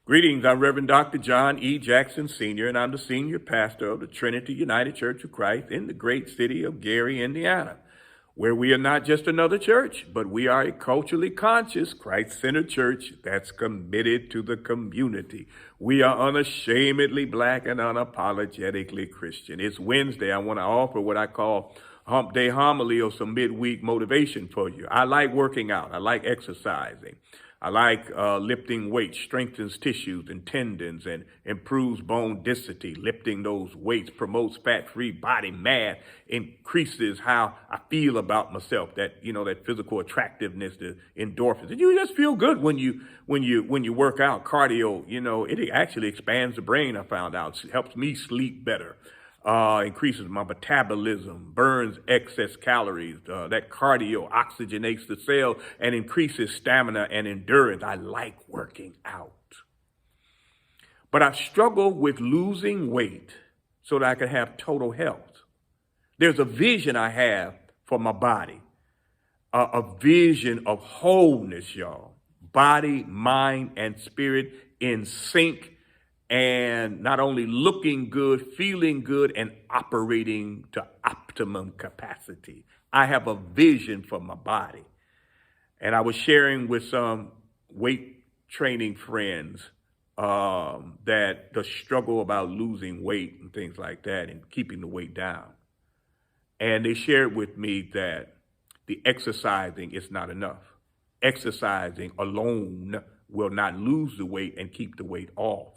Greetings, I'm Reverend Dr. John E. Jackson Sr., and I'm the senior pastor of the Trinity United Church of Christ in the great city of Gary, Indiana, where we are not just another church, but we are a culturally conscious, Christ-centered church that's committed to the community. We are unashamedly Black and unapologetically Christian. It's Wednesday. I want to offer what I call Hump Day homily or some midweek motivation for you. I like working out. I like exercising. I like lifting weights, strengthens tissues and tendons and improves bone density. Lifting those weights promotes fat-free body mass, increases how I feel about myself, that physical attractiveness, the endorphins. And you just feel good when you work out. Cardio, it actually expands the brain, I found out. It helps me sleep better. Increases my metabolism, burns excess calories. That cardio oxygenates the cell and increases stamina and endurance. I like working out. But I struggle with losing weight so that I can have total health. There's a vision I have for my body, a vision of wholeness, y'all. Body, mind, and spirit in sync, and not only looking good, feeling good, and operating to optimum capacity. I have a vision for my body. And I was sharing with some weight training friends that the struggle about losing weight and things like that and keeping the weight down. And they shared with me that the exercising is not enough. Exercising alone will not lose the weight and keep the weight off.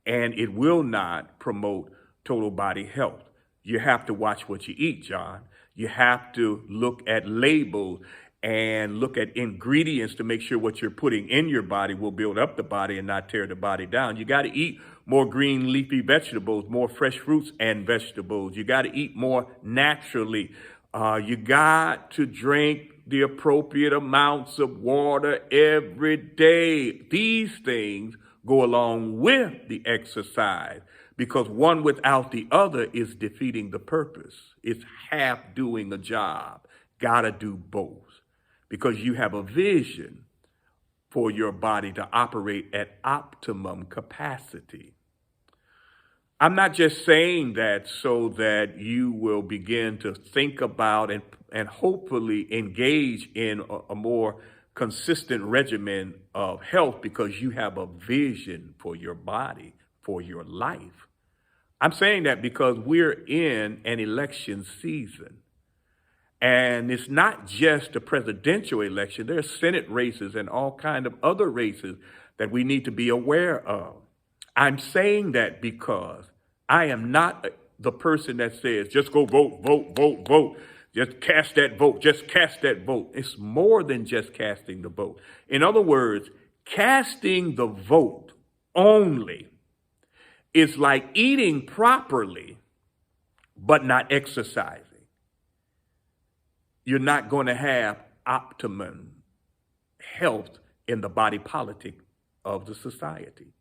And it will not promote total body health. You have to watch what you eat, John. You have to look at labels and look at ingredients to make sure what you're putting in your body will build up the body and not tear the body down. You got to eat more green leafy vegetables, more fresh fruits and vegetables. You got to eat more naturally. You got to drink the appropriate amounts of water every day. These things go along with the exercise, because one without the other is defeating the purpose. It's half doing a job. Gotta do both, because you have a vision for your body to operate at optimum capacity. I'm not just saying that so that you will begin to think about and hopefully engage in a more consistent regimen of health, because you have a vision for your body, for your life. I'm saying that because we're in an election season. And it's not just a presidential election. There are Senate races and all kind of other races that we need to be aware of. I'm saying that because I am not the person that says, just go vote, vote, vote, vote. Just cast that vote. Just cast that vote. It's more than just casting the vote. In other words, casting the vote only is like eating properly, but not exercising. You're not going to have optimum health in the body politic of the society.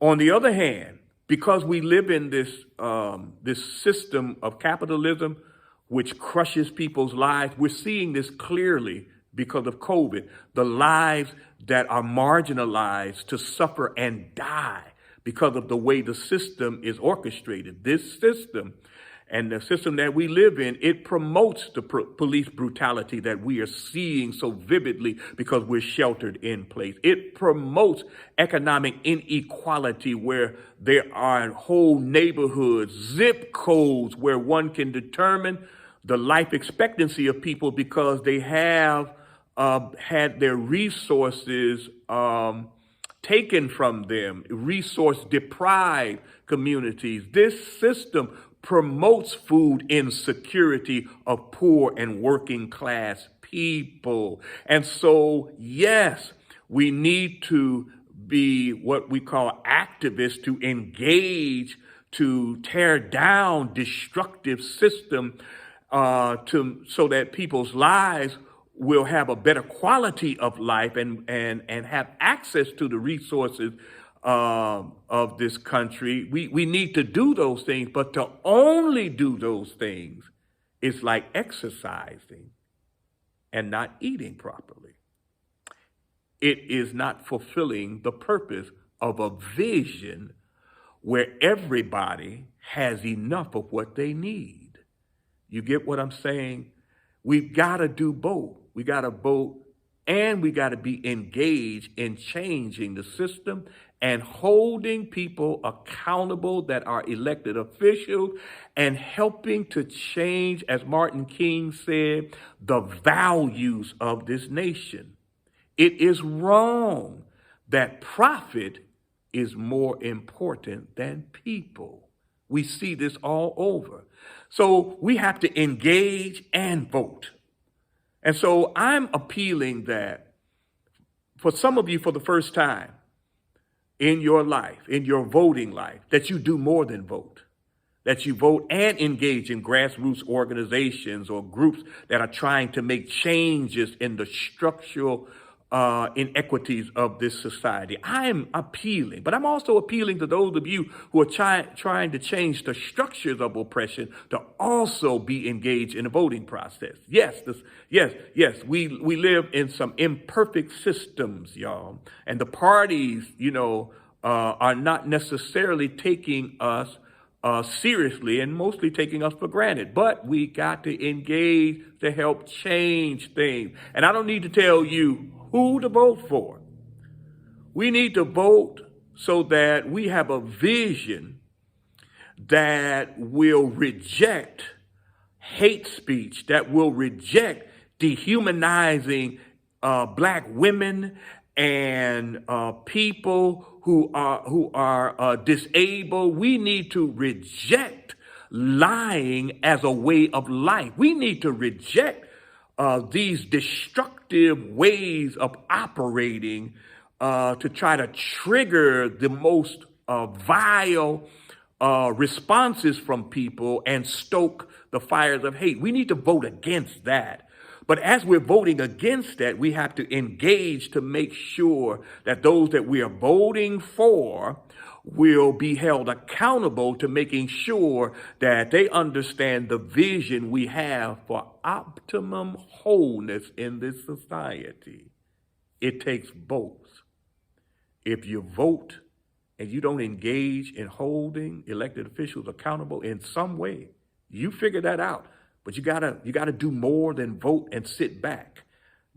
On the other hand, because we live in this system of capitalism, which crushes people's lives. We're seeing this clearly because of COVID, the lives that are marginalized to suffer and die because of the way the system is orchestrated. This system and the system that we live in, it promotes the police brutality that we are seeing so vividly because we're sheltered in place. It promotes economic inequality where there are whole neighborhoods, zip codes where one can determine the life expectancy of people because they have had their resources taken from them, resource deprived communities. This system promotes food insecurity of poor and working class people. And so, yes, we need to be what we call activists to engage, to tear down destructive system so that people's lives will have a better quality of life and have access to the resources of this country. We need to do those things, but to only do those things is like exercising and not eating properly. It is not fulfilling the purpose of a vision where everybody has enough of what they need. You get what I'm saying? We've got to do both. We got to vote and we got to be engaged in changing the system and holding people accountable that are elected officials and helping to change, as Martin King said, the values of this nation. It is wrong that profit is more important than people. We see this all over. So we have to engage and vote. And so I'm appealing that for some of you, for the first time in your life, in your voting life, that you do more than vote, that you vote and engage in grassroots organizations or groups that are trying to make changes in the structural inequities of this society. I am appealing, but I'm also appealing to those of you who are trying to change the structures of oppression to also be engaged in the voting process. Yes, we live in some imperfect systems, y'all, and the parties, are not necessarily taking us seriously and mostly taking us for granted. But we got to engage to help change things. And I don't need to tell you who to vote for. We need to vote so that we have a vision that will reject hate speech, that will reject dehumanizing black women and people who are disabled. We need to reject lying as a way of life. We need to reject these destructive ways of operating to try to trigger the most vile responses from people and stoke the fires of hate. We need to vote against that. But as we're voting against that, we have to engage to make sure that those that we are voting for will be held accountable to making sure that they understand the vision we have for optimum wholeness in this society. It takes both. If you vote and you don't engage in holding elected officials accountable in some way, you figure that out. But you gotta do more than vote and sit back.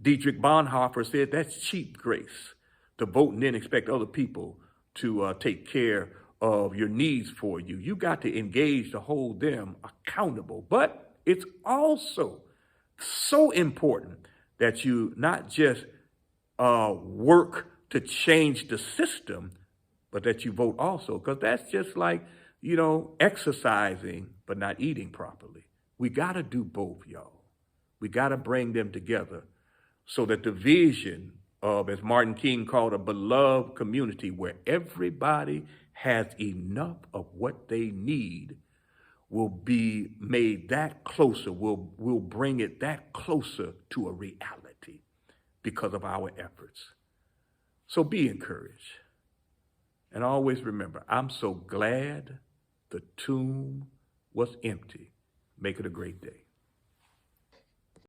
Dietrich Bonhoeffer said that's cheap grace, to vote and then expect other people to take care of your needs for you. You got to engage to hold them accountable. But it's also so important that you not just work to change the system, but that you vote also, because that's just like, exercising but not eating properly. We got to do both, y'all. We got to bring them together so that the vision of, as Martin King called, a beloved community where everybody has enough of what they need will be made that closer. We'll bring it that closer to a reality because of our efforts. So be encouraged. And always remember, I'm so glad the tomb was empty. Make it a great day.